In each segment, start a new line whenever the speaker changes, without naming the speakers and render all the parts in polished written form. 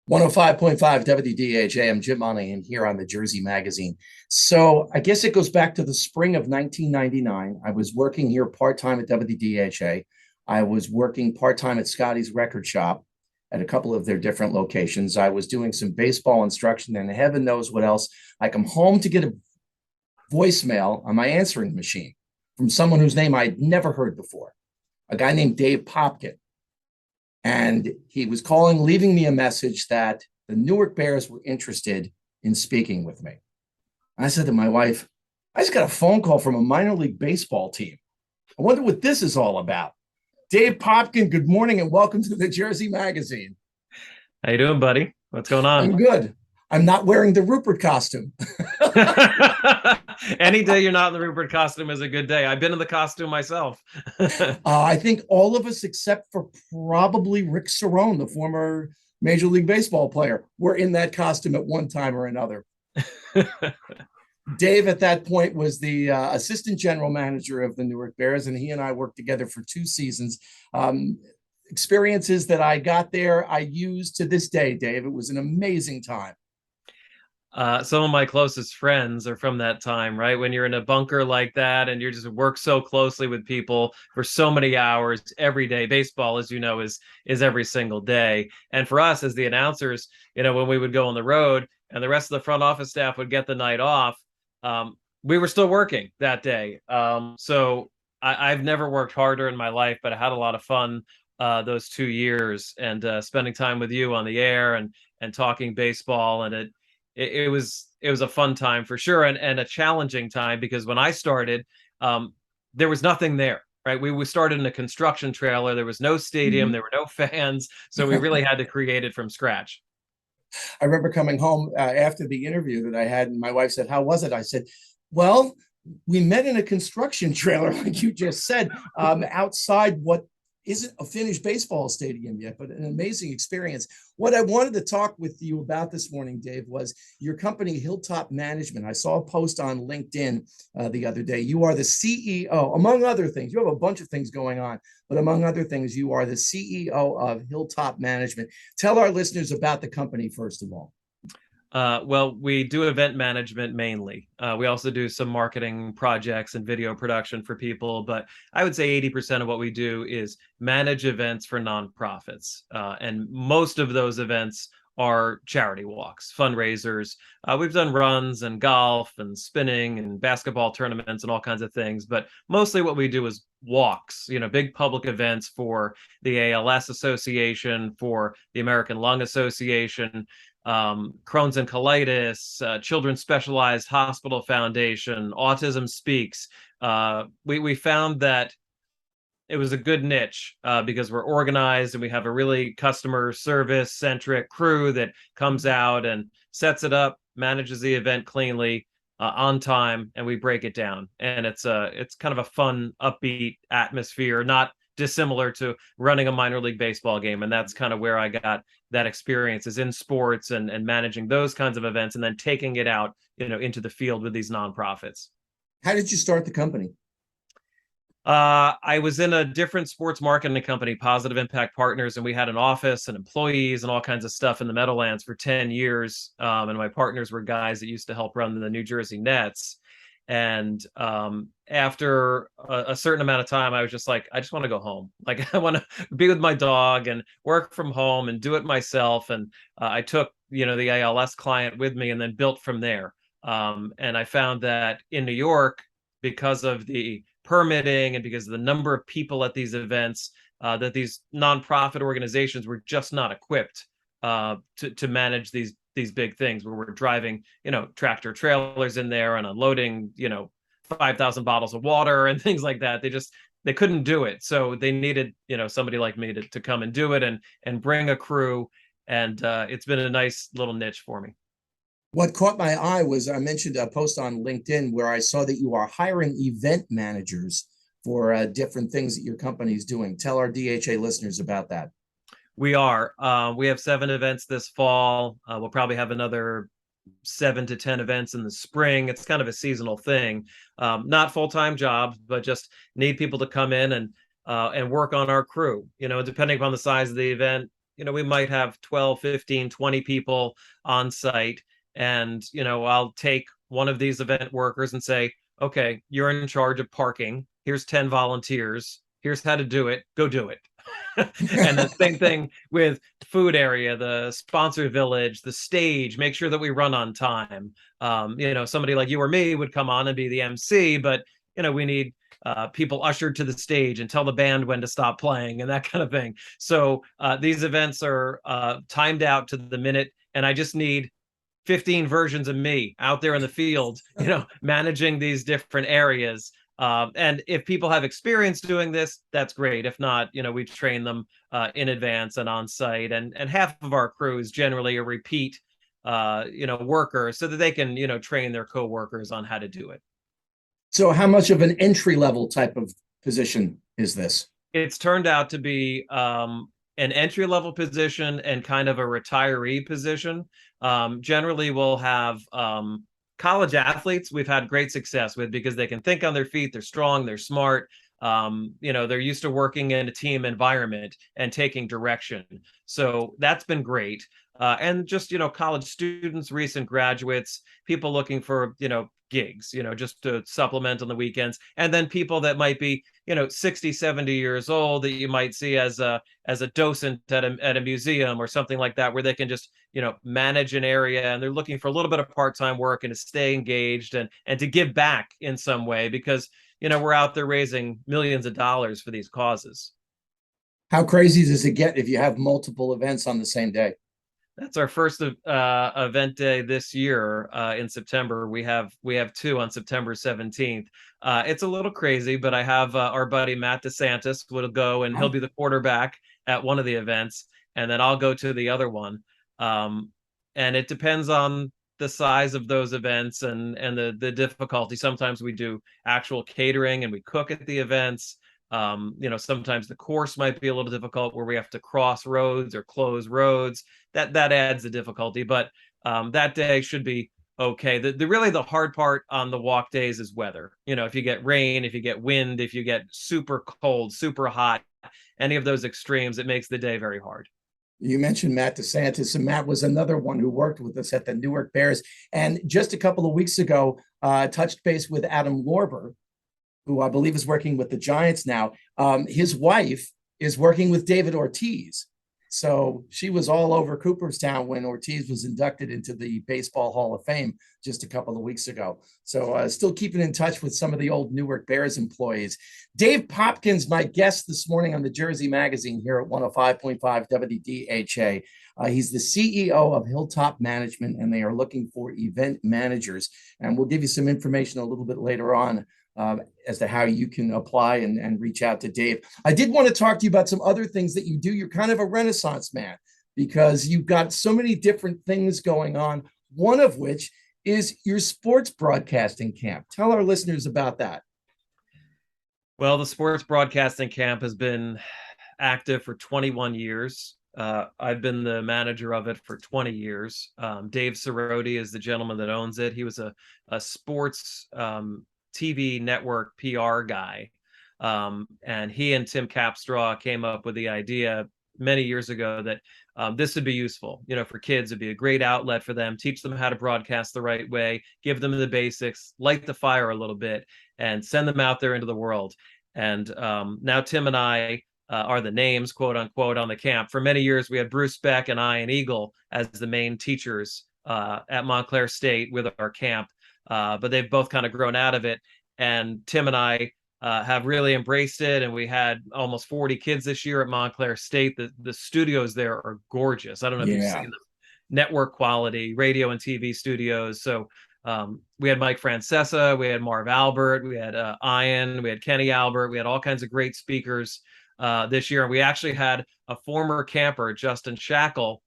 105.5 WDHA. I'm Jim Monaghan here on the Jersey Magazine. So I guess it goes back to the spring of 1999. I was working here part-time at WDHA. I was working part-time at Scotty's Record Shop at a couple of their different locations. I was doing some baseball instruction and heaven knows what else. I come home to get a voicemail on my answering machine from someone whose name I'd never heard before, a guy named Dave Popkin. And he was calling, leaving me a message that the Newark Bears were interested in speaking with me. I said to my wife, I just got a phone call from a minor league baseball team. I wonder what this is all about. Dave Popkin, good morning and welcome to the Jersey Magazine.
How you doing, buddy? What's going
I'm
on?
good. I'm not wearing the Rupert costume.
Any day you're not in the Rupert costume is a good day. I've been in the costume myself.
I think all of us, except for probably Rick Cerrone, the former Major League Baseball player, were in that costume at one time or another. Dave, at that point, was the assistant general manager of the Newark Bears, and he and I worked together for 2 seasons. Experiences that I got there, I use to this day, Dave. It was an amazing time.
Some of my closest friends are from that time, right? When you're in a bunker like that and you just work so closely with people for so many hours every day. Baseball, as you know, is every single day. And for us as the announcers, when we would go on the road and the rest of the front office staff would get the night off, we were still working that day. I've never worked harder in my life, but I had a lot of fun those 2 years and spending time with you on the air and talking baseball. And it was a fun time for sure, and a challenging time because when I started, there was nothing there. Right, we started in a construction trailer. There was no stadium, there were no fans, so we really had to create it from scratch.
I remember coming home after the interview that I had, and my wife said, "How was it?" I said, "Well, we met in a construction trailer, like you just said, outside what isn't a finished baseball stadium yet, but an amazing experience." What I wanted to talk with you about this morning, Dave, was your company, Hilltop Management. I saw a post on LinkedIn the other day. You are the CEO, among other things. You have a bunch of things going on, but among other things, you are the CEO of Hilltop Management. Tell our listeners about the company, first of all.
Well, we do event management mainly. We also do some marketing projects and video production for people, but I would say 80% of what we do is manage events for nonprofits. And most of those events are charity walks, fundraisers. We've done runs and golf and spinning and basketball tournaments and all kinds of things, but mostly what we do is walks, big public events for the ALS Association, for the American Lung Association, Crohn's and colitis, Children's Specialized Hospital Foundation, Autism Speaks. We found that it was a good niche because we're organized and we have a really customer service centric crew that comes out and sets it up, manages the event cleanly, on time, and we break it down. And it's kind of a fun, upbeat atmosphere, not dissimilar to running a minor league baseball game. And that's kind of where I got that experience, is in sports and managing those kinds of events and then taking it out, into the field with these nonprofits.
How did you start the company?
I was in a different sports marketing company, Positive Impact Partners, and we had an office and employees and all kinds of stuff in the Meadowlands for 10 years. And my partners were guys that used to help run the New Jersey Nets. And after a certain amount of time, I was just like, I just want to go home. Like, I want to be with my dog and work from home and do it myself. And I took, the ALS client with me and then built from there. And I found that in New York, because of the permitting and because of the number of people at these events, that these nonprofit organizations were just not equipped to manage these big things where we're driving, tractor trailers in there and unloading, 5,000 bottles of water and things like that. They couldn't do it. So they needed, somebody like me to come and do it and bring a crew. And it's been a nice little niche for me.
What caught my eye was I mentioned a post on LinkedIn where I saw that you are hiring event managers for different things that your company is doing. Tell our DHA listeners about that.
We are. We have 7 events this fall. We'll probably have another 7 to 10 events in the spring. It's kind of a seasonal thing. Not full-time jobs, but just need people to come in and work on our crew. Depending upon the size of the event, we might have 12, 15, 20 people on site. And, I'll take one of these event workers and say, okay, you're in charge of parking. Here's 10 volunteers. Here's how to do it. Go do it. And the same thing with food area, the sponsor village, the stage, make sure that we run on time. Somebody like you or me would come on and be the MC, but we need people ushered to the stage and tell the band when to stop playing and that kind of thing. So these events are timed out to the minute, and I just need 15 versions of me out there in the field, managing these different areas. And if people have experience doing this, that's great. If not, we train them in advance and on site. And half of our crew is generally a repeat, worker, so that they can, train their coworkers on how to do it.
So how much of an entry level type of position is this?
It's turned out to be an entry level position and kind of a retiree position. Generally, we'll have college athletes we've had great success with because they can think on their feet, they're strong, they're smart. They're used to working in a team environment and taking direction. So that's been great. And just, college students, recent graduates, people looking for, gigs, just to supplement on the weekends. And then people that might be, 60, 70 years old that you might see as a docent at a museum or something like that, where they can just, manage an area, and they're looking for a little bit of part-time work and to stay engaged and to give back in some way, because, we're out there raising millions of dollars for these causes.
How crazy does it get if you have multiple events on the same day?
That's our first event day this year in September. We have two on September 17th. It's a little crazy, but I have our buddy Matt DeSantis will go, and he'll be the quarterback at one of the events, and then I'll go to the other one. And it depends on the size of those events and the difficulty. Sometimes we do actual catering and we cook at the events. Sometimes the course might be a little difficult where we have to cross roads or close roads. That adds the difficulty, but that day should be okay. The really the hard part on the walk days is weather. If you get rain, if you get wind, if you get super cold, super hot, any of those extremes, it makes the day very hard.
You mentioned Matt DeSantis, and Matt was another one who worked with us at the Newark Bears. And just a couple of weeks ago, touched base with Adam Lorber, who I believe is working with the Giants now. His wife is working with David Ortiz. So she was all over Cooperstown when Ortiz was inducted into the Baseball Hall of Fame just a couple of weeks ago. So still keeping in touch with some of the old Newark Bears employees. Dave Popkin's my guest this morning on the Jersey Magazine here at 105.5 WDHA. He's the CEO of Hilltop Management, and they are looking for event managers. And we'll give you some information a little bit later on as to how you can apply and reach out to Dave. I did want to talk to you about some other things that you do. You're kind of a Renaissance man because you've got so many different things going on, one of which is your sports broadcasting camp. Tell our listeners about that.
Well, the sports broadcasting camp has been active for 21 years. I've been the manager of it for 20 years. Dave Cerroti is the gentleman that owns it. He was a sports TV network PR guy. And he and Tim Capstraw came up with the idea many years ago that this would be useful, for kids. It'd be a great outlet for them, teach them how to broadcast the right way, give them the basics, light the fire a little bit, and send them out there into the world. And now Tim and I are the names, quote unquote, on the camp. For many years, we had Bruce Beck and I and Eagle as the main teachers at Montclair State with our camp. But they've both kind of grown out of it. And Tim and I have really embraced it. And we had almost 40 kids this year at Montclair State. The studios there are gorgeous. I don't know if you've seen them. Network quality, radio and TV studios. So we had Mike Francesa, we had Marv Albert, we had Ian, we had Kenny Albert. We had all kinds of great speakers this year. And we actually had a former camper, Justin Shackle,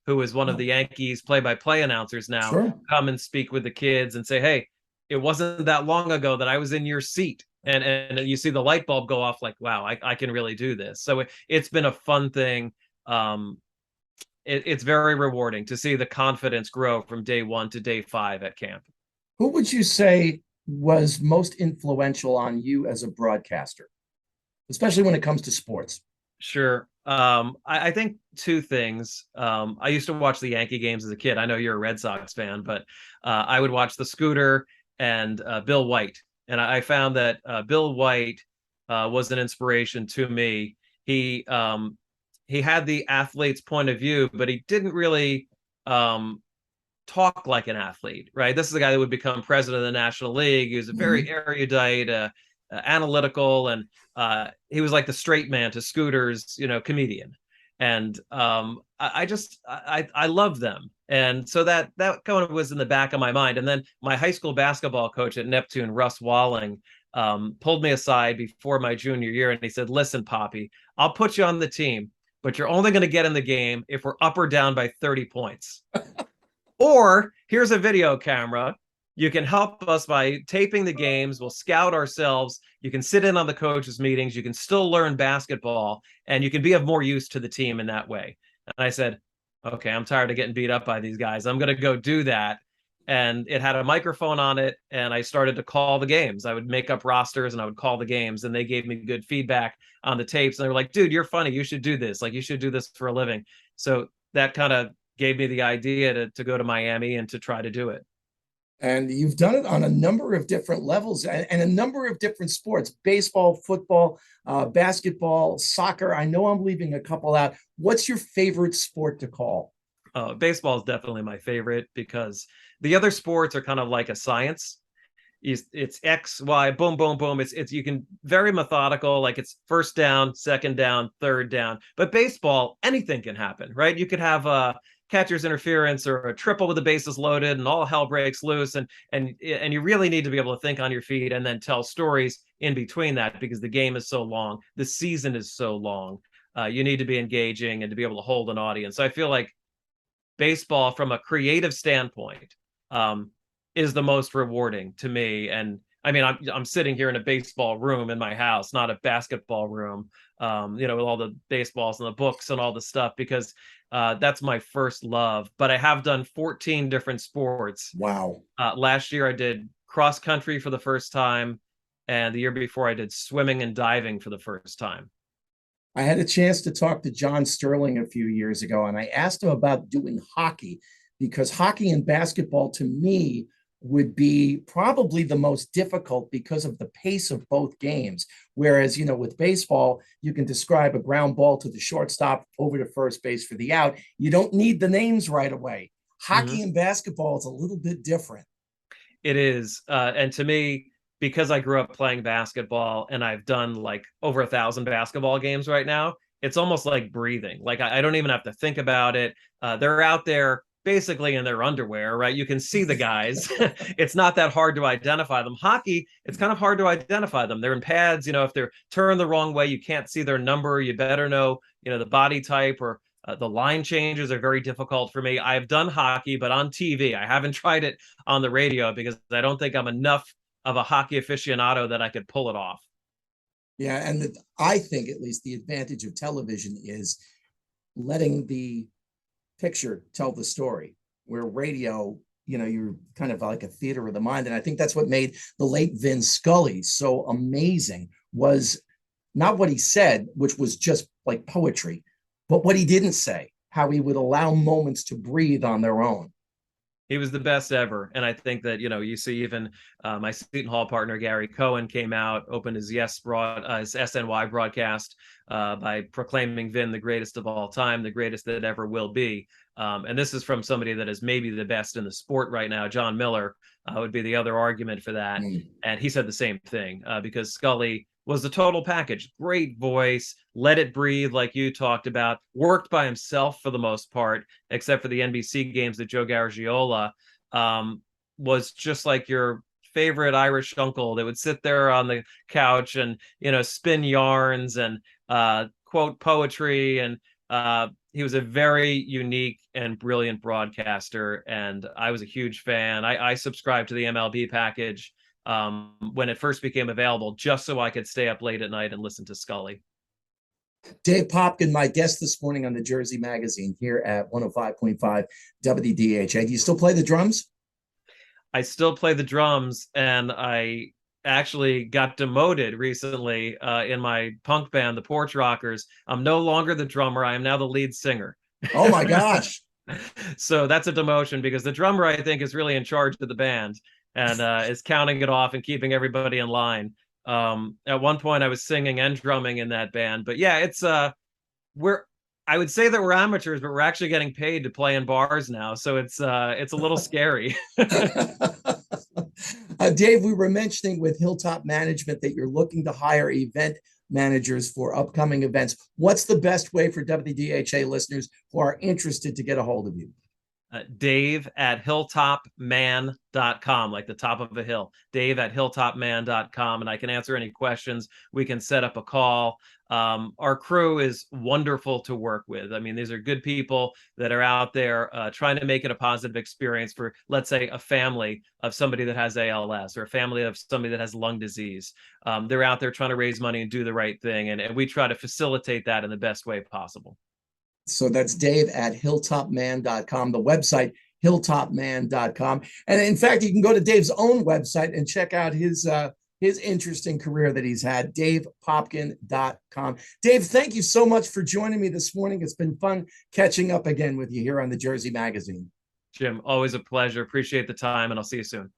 who is one of the Yankees play-by-play announcers now, come and speak with the kids and say, hey, it wasn't that long ago that I was in your seat. And you see the light bulb go off like, wow, I can really do this. So it's been a fun thing. It's very rewarding to see the confidence grow from day 1 to day 5 at camp.
Who would you say was most influential on you as a broadcaster, especially when it comes to sports?
Sure. I think two things. I used to watch the Yankee games as a kid. I know you're a Red Sox fan, but I would watch the Scooter and Bill White. And I found that Bill White was an inspiration to me. He had the athlete's point of view, but he didn't really talk like an athlete, right? This is the guy that would become president of the National League. He was a very erudite, analytical, and he was like the straight man to Scooter's, comedian. And I love them. And so that kind of was in the back of my mind. And then my high school basketball coach at Neptune, Russ Walling, pulled me aside before my junior year, and he said, "Listen, Poppy, I'll put you on the team, but you're only going to get in the game if we're up or down by 30 points. Or here's a video camera. You can help us by taping the games. We'll scout ourselves. You can sit in on the coaches' meetings. You can still learn basketball, and you can be of more use to the team in that way." And I said, "Okay, I'm tired of getting beat up by these guys. I'm going to go do that." And it had a microphone on it, and I started to call the games. I would make up rosters and I would call the games, and they gave me good feedback on the tapes. And they were like, "Dude, you're funny. You should do this. Like, you should do this for a living." So that kind of gave me the idea to go to Miami and to try to do it.
And you've done it on a number of different levels and a number of different sports: baseball, football, basketball, soccer. I know I'm leaving a couple out. What's your favorite sport to call?
Baseball is definitely my favorite because the other sports are kind of like a science. It's X, Y, boom, boom, boom. It's you can very methodical, like it's first down, second down, third down. But baseball, anything can happen, right? You could have a catcher's interference or a triple with the bases loaded, and all hell breaks loose. And you really need to be able to think on your feet and then tell stories in between that because the game is so long, the season is so long. You need to be engaging and to be able to hold an audience. So I feel like baseball, from a creative standpoint, is the most rewarding to me. And I mean, I'm sitting here in a baseball room in my house, not a basketball room, with all the baseballs and the books and all the stuff, because that's my first love. But I have done 14 different sports.
Wow.
Last year I did cross country for the first time, and the year before I did swimming and diving for the first time.
I had a chance to talk to John Sterling a few years ago, and I asked him about doing hockey because hockey and basketball to me would be probably the most difficult because of the pace of both games. Whereas, with baseball, you can describe a ground ball to the shortstop over to first base for the out. You don't need the names right away. Hockey and basketball is a little bit different.
It is. And to me, because I grew up playing basketball and I've done like over 1,000 basketball games right now, it's almost like breathing. Like I don't even have to think about it. They're out there basically in their underwear, right? You can see the guys. It's not that hard to identify them. Hockey, it's kind of hard to identify them. They're in pads. If they're turned the wrong way, you can't see their number. You better know, the body type, or the line changes are very difficult for me. I've done hockey, but on TV. I haven't tried it on the radio because I don't think I'm enough of a hockey aficionado that I could pull it off.
Yeah, and I think at least the advantage of television is letting the picture tell the story, where radio, you're kind of like a theater of the mind. And I think that's what made the late Vin Scully so amazing, was not what he said, which was just like poetry, but what he didn't say, how he would allow moments to breathe on their own.
He was the best ever. And I think that, you see even my Seton Hall partner, Gary Cohen, came out, opened his his SNY broadcast by proclaiming Vin the greatest of all time, the greatest that ever will be. And this is from somebody that is maybe the best in the sport right now. John Miller would be the other argument for that. And he said the same thing because Scully was the total package. Great voice, let it breathe, like you talked about, worked by himself for the most part, except for the NBC games that Joe Garagiola was just like your favorite Irish uncle that would sit there on the couch and, spin yarns and quote poetry. And he was a very unique and brilliant broadcaster. And I was a huge fan. I subscribed to the MLB package when it first became available, just so I could stay up late at night and listen to Scully.
Dave Popkin, my guest this morning on the Jersey Magazine here at 105.5 WDHA. Do you still play the drums?
I still play the drums, and I actually got demoted recently in my punk band, the Porch Rockers. I'm no longer the drummer. I am now the lead singer.
Oh my gosh.
So that's a demotion because the drummer, I think, is really in charge of the band and is counting it off and keeping everybody in line. At one point, I was singing and drumming in that band, but yeah, it's we're I would say that we're amateurs, but we're actually getting paid to play in bars now, so it's a little scary.
Dave, we were mentioning with Hilltop Management that you're looking to hire event managers for upcoming events. What's the best way for WDHA listeners who are interested to get a hold of you?
Dave at hilltopman.com, like the top of a hill. Dave at hilltopman.com, and I can answer any questions. We can set up a call. Our crew is wonderful to work with. I mean, these are good people that are out there trying to make it a positive experience for, let's say, a family of somebody that has ALS or a family of somebody that has lung disease. They're out there trying to raise money and do the right thing, and we try to facilitate that in the best way possible.
So that's Dave at hilltopman.com, the website, hilltopman.com. And in fact, you can go to Dave's own website and check out his interesting career that he's had, davepopkin.com. Dave, thank you so much for joining me this morning. It's been fun catching up again with you here on the Jersey Magazine.
Jim, always a pleasure. Appreciate the time, and I'll see you soon.